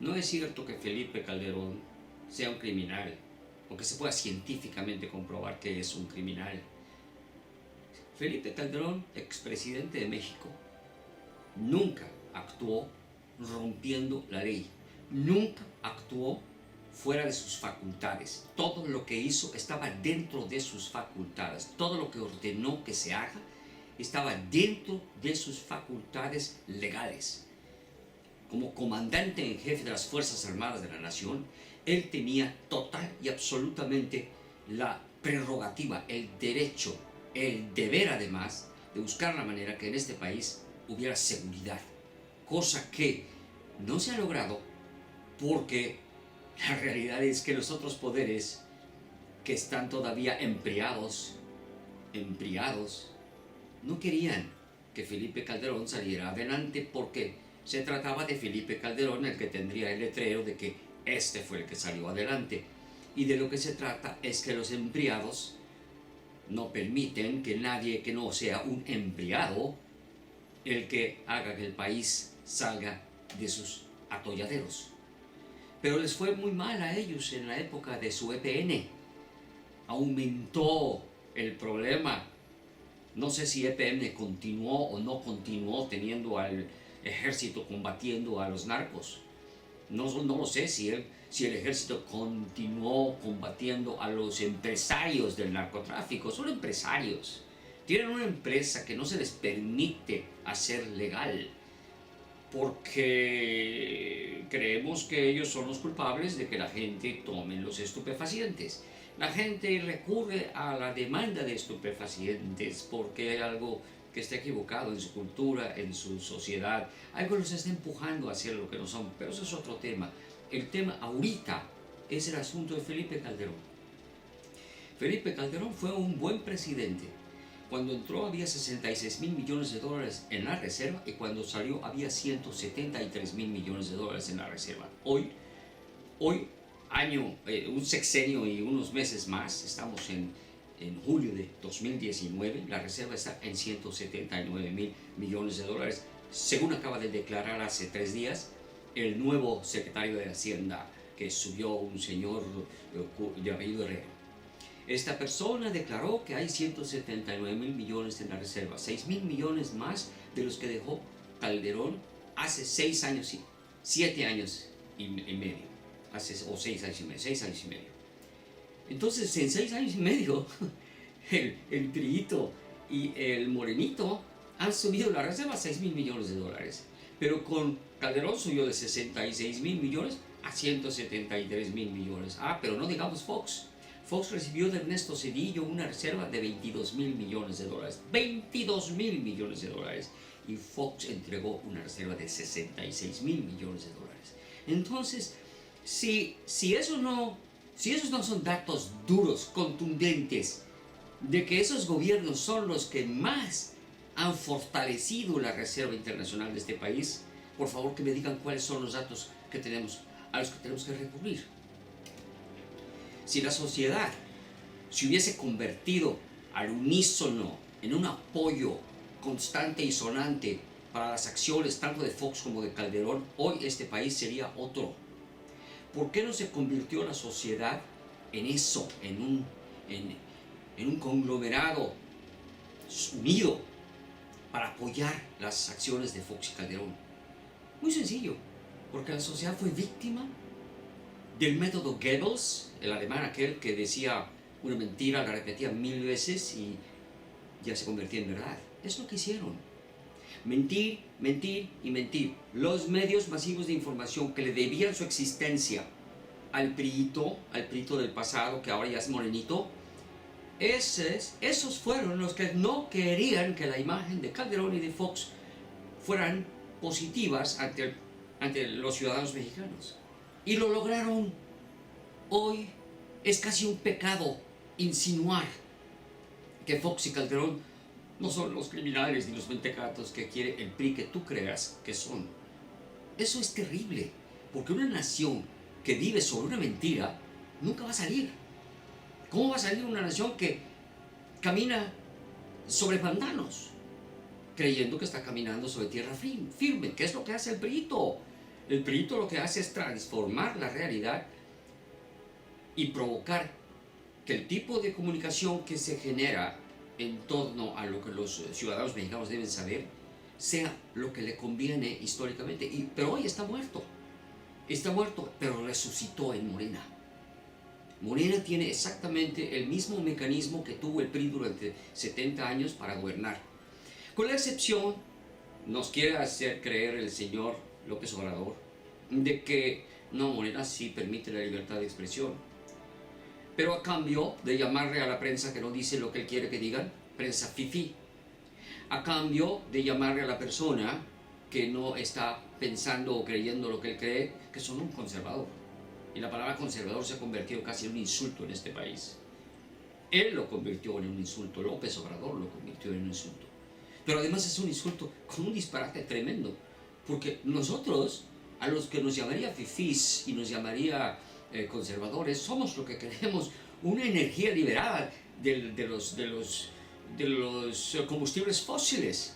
No es cierto que Felipe Calderón sea un criminal, o que se pueda científicamente comprobar que es un criminal. Felipe Calderón, expresidente de México, nunca actuó rompiendo la ley, nunca actuó fuera de sus facultades. Todo lo que hizo estaba dentro de sus facultades, todo lo que ordenó que se haga estaba dentro de sus facultades legales. Como comandante en jefe de las Fuerzas Armadas de la Nación, él tenía total y absolutamente la prerrogativa, el derecho, el deber además, de buscar la manera que en este país hubiera seguridad, cosa que no se ha logrado porque la realidad es que los otros poderes que están todavía embriados, no querían que Felipe Calderón saliera adelante porque se trataba de Felipe Calderón el que tendría el letrero de que este fue el que salió adelante. Y de lo que se trata es que los embriados no permiten que nadie que no sea un embriado el que haga que el país salga de sus atolladeros. Pero les fue muy mal a ellos en la época de su EPN. Aumentó el problema. No sé si EPN continuó o no continuó teniendo al ejército combatiendo a los narcos. No lo sé si el ejército continuó combatiendo a los empresarios del narcotráfico. Son empresarios. Tienen una empresa que no se les permite hacer legal porque creemos que ellos son los culpables de que la gente tome los estupefacientes. La gente recurre a la demanda de estupefacientes porque hay algo que está equivocado en su cultura, en su sociedad. Algo los está empujando a hacer lo que no son, pero eso es otro tema. El tema ahorita es el asunto de Felipe Calderón. Felipe Calderón fue un buen presidente. Cuando entró había 66 mil millones de dólares en la reserva y cuando salió había 173 mil millones de dólares en la reserva. Hoy un sexenio y unos meses más, estamos en julio de 2019, la reserva está en 179 mil millones de dólares, según acaba de declarar hace 3 días el nuevo secretario de Hacienda, que subió un señor de apellido Herrera. Esta persona declaró que hay 179 mil millones en la reserva, 6 mil millones más de los que dejó Calderón hace 6 años, 7 años y medio, o 6 años y medio. Entonces, en 6 años y medio, el Priito y el Morenito han subido la reserva a 6 mil millones de dólares. Pero con Calderón subió de 66 mil millones a 173 mil millones. Pero no digamos Fox. Fox recibió de Ernesto Zedillo una reserva de 22 mil millones de dólares. 22 mil millones de dólares. Y Fox entregó una reserva de 66 mil millones de dólares. Entonces, si esos no son datos duros, contundentes, de que esos gobiernos son los que más han fortalecido la reserva internacional de este país, por favor que me digan cuáles son los datos a los que tenemos que recurrir. Si la sociedad se hubiese convertido al unísono en un apoyo constante y sonante para las acciones tanto de Fox como de Calderón, hoy este país sería otro. ¿Por qué no se convirtió la sociedad en eso, en un conglomerado unido para apoyar las acciones de Fox y Calderón? Muy sencillo, porque la sociedad fue víctima del método Goebbels, el alemán aquel que decía una mentira, la repetía 1000 veces y ya se convertía en verdad. Es lo que hicieron. Mentir, mentir y mentir. Los medios masivos de información que le debían su existencia al Priito del pasado, que ahora ya es Morenito, esos fueron los que no querían que la imagen de Calderón y de Fox fueran positivas ante los ciudadanos mexicanos. Y lo lograron. Hoy es casi un pecado insinuar que Fox y Calderón no son los criminales ni los mentecatos que quiere el PRI que tú creas que son. Eso es terrible, porque una nación que vive sobre una mentira nunca va a salir. ¿Cómo va a salir una nación que camina sobre pantanos, creyendo que está caminando sobre tierra firme? ¿Qué es lo que hace el Priito? El PRIito lo que hace es transformar la realidad y provocar que el tipo de comunicación que se genera en torno a lo que los ciudadanos mexicanos deben saber sea lo que le conviene históricamente. Pero hoy está muerto, pero resucitó en Morena. Morena tiene exactamente el mismo mecanismo que tuvo el PRI durante 70 años para gobernar. Con la excepción, nos quiere hacer creer el señor López Obrador, de que no, Morena sí permite la libertad de expresión. Pero a cambio de llamarle a la prensa que no dice lo que él quiere que digan, prensa fifí. A cambio de llamarle a la persona que no está pensando o creyendo lo que él cree, que son un conservador. Y la palabra conservador se ha convertido casi en un insulto en este país. Él lo convirtió en un insulto, López Obrador lo convirtió en un insulto. Pero además es un insulto con un disparate tremendo, porque nosotros, a los que nos llamaría fifís y nos llamaría conservadores, somos lo que queremos, una energía liberada de los combustibles fósiles.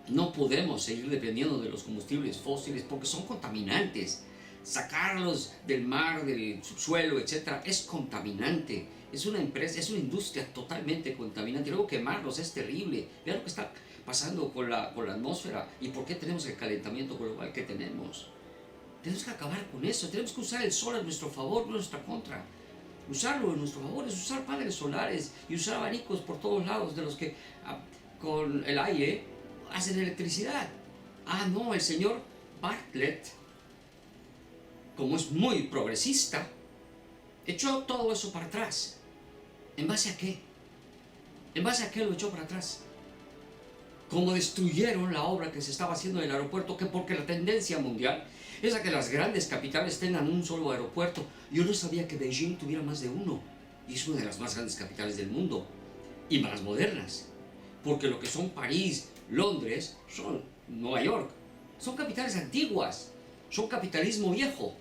No podemos seguir dependiendo de los combustibles fósiles porque son contaminantes. Sacarlos del mar, del subsuelo, etc., es contaminante. Es una empresa, es una industria totalmente contaminante. Luego quemarlos es terrible. Vean lo que está pasando con la atmósfera y por qué tenemos el calentamiento global que tenemos. Tenemos que acabar con eso. Tenemos que usar el sol a nuestro favor, no a nuestra contra. Usarlo a nuestro favor es usar paneles solares y usar abanicos por todos lados de los que con el aire hacen electricidad. Ah, no, el señor Bartlett, como es muy progresista, echó todo eso para atrás. ¿En base a qué? ¿En base a qué lo echó para atrás? Como destruyeron la obra que se estaba haciendo en el aeropuerto, que porque la tendencia mundial es a que las grandes capitales tengan un solo aeropuerto. Yo no sabía que Beijing tuviera más de uno, y es una de las más grandes capitales del mundo, y más modernas, porque lo que son París, Londres, son Nueva York, son capitales antiguas, son capitalismo viejo.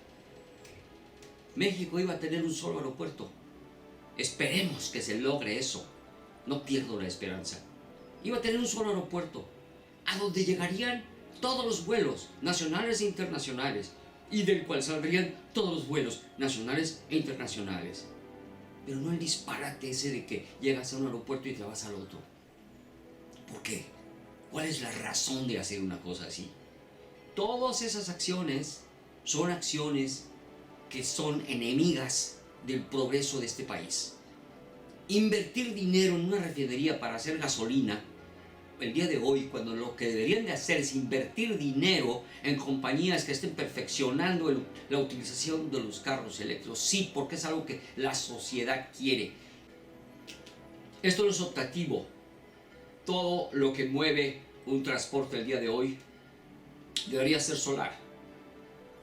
México iba a tener un solo aeropuerto. Esperemos que se logre eso. No pierdo la esperanza. Iba a tener un solo aeropuerto, a donde llegarían todos los vuelos nacionales e internacionales, y del cual saldrían todos los vuelos nacionales e internacionales. Pero no el disparate ese de que llegas a un aeropuerto y te vas al otro. ¿Por qué? ¿Cuál es la razón de hacer una cosa así? Todas esas acciones son acciones que son enemigas del progreso de este país. Invertir dinero en una refinería para hacer gasolina, el día de hoy, cuando lo que deberían de hacer es invertir dinero en compañías que estén perfeccionando la utilización de los carros eléctricos, sí, porque es algo que la sociedad quiere. Esto no es optativo. Todo lo que mueve un transporte el día de hoy debería ser solar,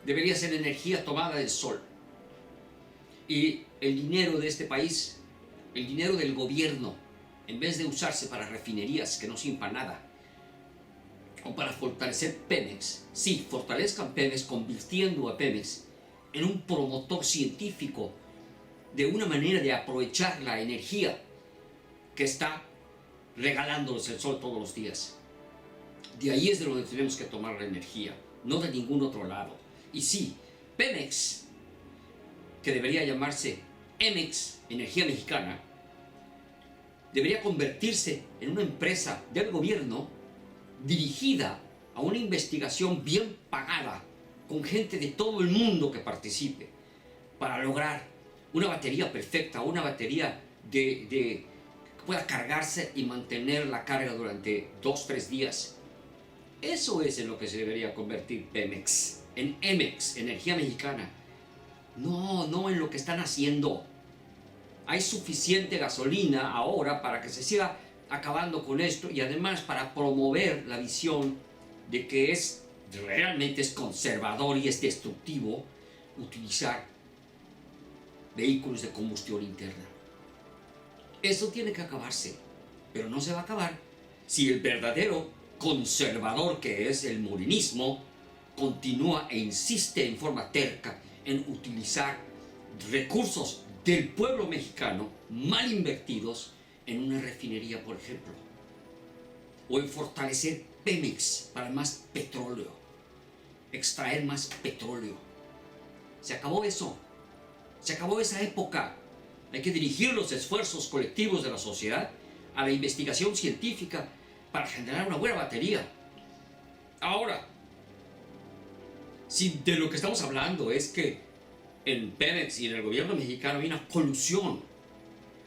debería ser energía tomada del sol. Y el dinero de este país, el dinero del gobierno, en vez de usarse para refinerías que no sirven para nada, o para fortalecer Pemex, sí, fortalezcan Pemex convirtiendo a Pemex en un promotor científico de una manera de aprovechar la energía que está regalándonos el sol todos los días. De ahí es de donde tenemos que tomar la energía, no de ningún otro lado. Y sí, Pemex, que debería llamarse Emex, Energía Mexicana, debería convertirse en una empresa del gobierno dirigida a una investigación bien pagada, con gente de todo el mundo que participe, para lograr una batería perfecta, una batería que pueda cargarse y mantener la carga durante 2-3 días. Eso es en lo que se debería convertir Pemex, en Emex, Energía Mexicana. No en lo que están haciendo. Hay suficiente gasolina ahora para que se siga acabando con esto y además para promover la visión de que realmente es conservador y es destructivo utilizar vehículos de combustión interna. Eso tiene que acabarse, pero no se va a acabar si el verdadero conservador que es el morenismo continúa e insiste en forma terca en utilizar recursos del pueblo mexicano mal invertidos en una refinería, por ejemplo, o en fortalecer Pemex para más petróleo. extraer más petróleo. Se acabó eso. Se acabó esa época. Hay que dirigir los esfuerzos colectivos de la sociedad a la investigación científica para generar una buena batería. Ahora, si de lo que estamos hablando es que en Pemex y en el gobierno mexicano hay una colusión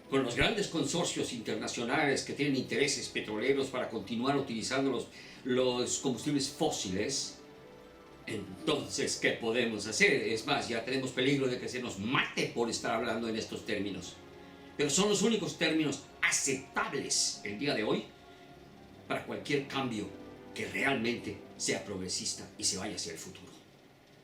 con los grandes consorcios internacionales que tienen intereses petroleros para continuar utilizando los combustibles fósiles, entonces, ¿qué podemos hacer? Es más, ya tenemos peligro de que se nos mate por estar hablando en estos términos. Pero son los únicos términos aceptables el día de hoy para cualquier cambio que realmente sea progresista y se vaya hacia el futuro.